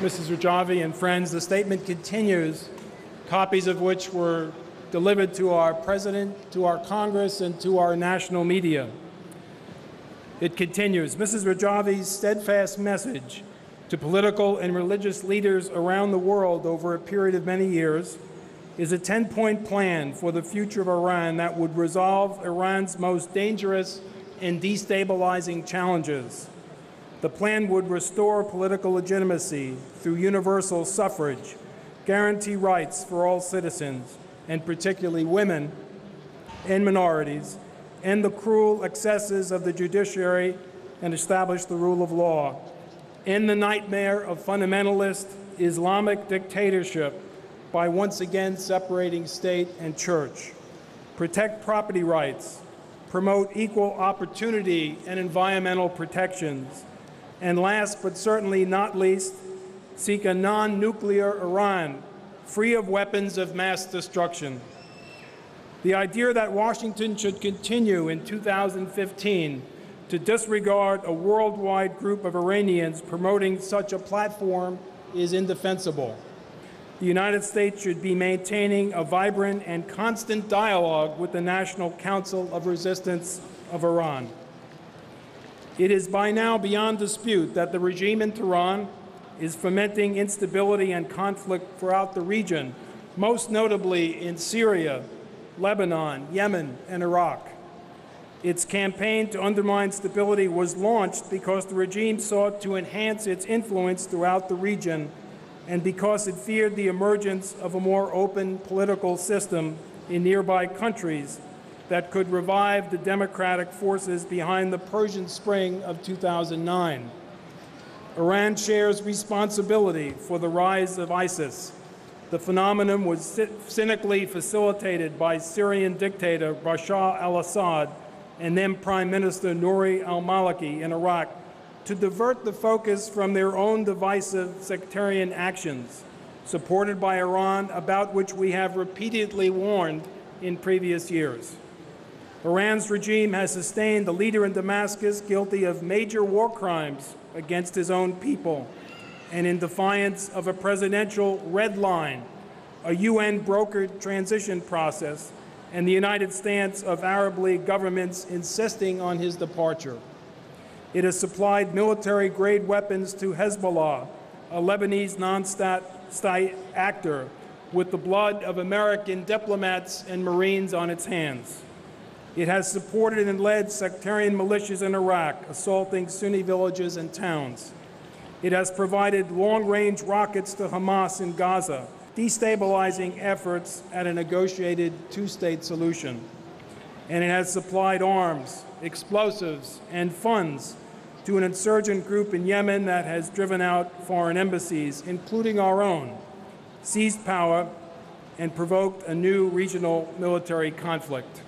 Mrs. Rajavi and friends, the statement continues, copies of which were delivered to our President, to our Congress, and to our national media. It continues, Mrs. Rajavi's steadfast message to political and religious leaders around the world over a period of many years is a 10-point plan for the future of Iran that would resolve Iran's most dangerous and destabilizing challenges. The plan would restore political legitimacy through universal suffrage, guarantee rights for all citizens, and particularly women and minorities, end the cruel excesses of the judiciary, and establish the rule of law, end the nightmare of fundamentalist Islamic dictatorship by once again separating state and church, protect property rights, promote equal opportunity and environmental protections, and last but certainly not least, seek a non-nuclear Iran free of weapons of mass destruction. The idea that Washington should continue in 2015 to disregard a worldwide group of Iranians promoting such a platform is indefensible. The United States should be maintaining a vibrant and constant dialogue with the National Council of Resistance of Iran. It is by now beyond dispute that the regime in Tehran is fomenting instability and conflict throughout the region, most notably in Syria, Lebanon, Yemen, and Iraq. Its campaign to undermine stability was launched because the regime sought to enhance its influence throughout the region and because it feared the emergence of a more open political system in nearby countries that could revive the democratic forces behind the Persian Spring of 2009. Iran shares responsibility for the rise of ISIS. The phenomenon was cynically facilitated by Syrian dictator Bashar al-Assad and then Prime Minister Nouri al-Maliki in Iraq to divert the focus from their own divisive sectarian actions, supported by Iran, about which we have repeatedly warned in previous years. Iran's regime has sustained the leader in Damascus guilty of major war crimes against his own people, and in defiance of a presidential red line, a UN-brokered transition process, and the united stance of Arab League governments insisting on his departure. It has supplied military-grade weapons to Hezbollah, a Lebanese non-state actor, with the blood of American diplomats and Marines on its hands. It has supported and led sectarian militias in Iraq, assaulting Sunni villages and towns. It has provided long-range rockets to Hamas in Gaza, destabilizing efforts at a negotiated two-state solution. And it has supplied arms, explosives, and funds to an insurgent group in Yemen that has driven out foreign embassies, including our own, seized power, and provoked a new regional military conflict.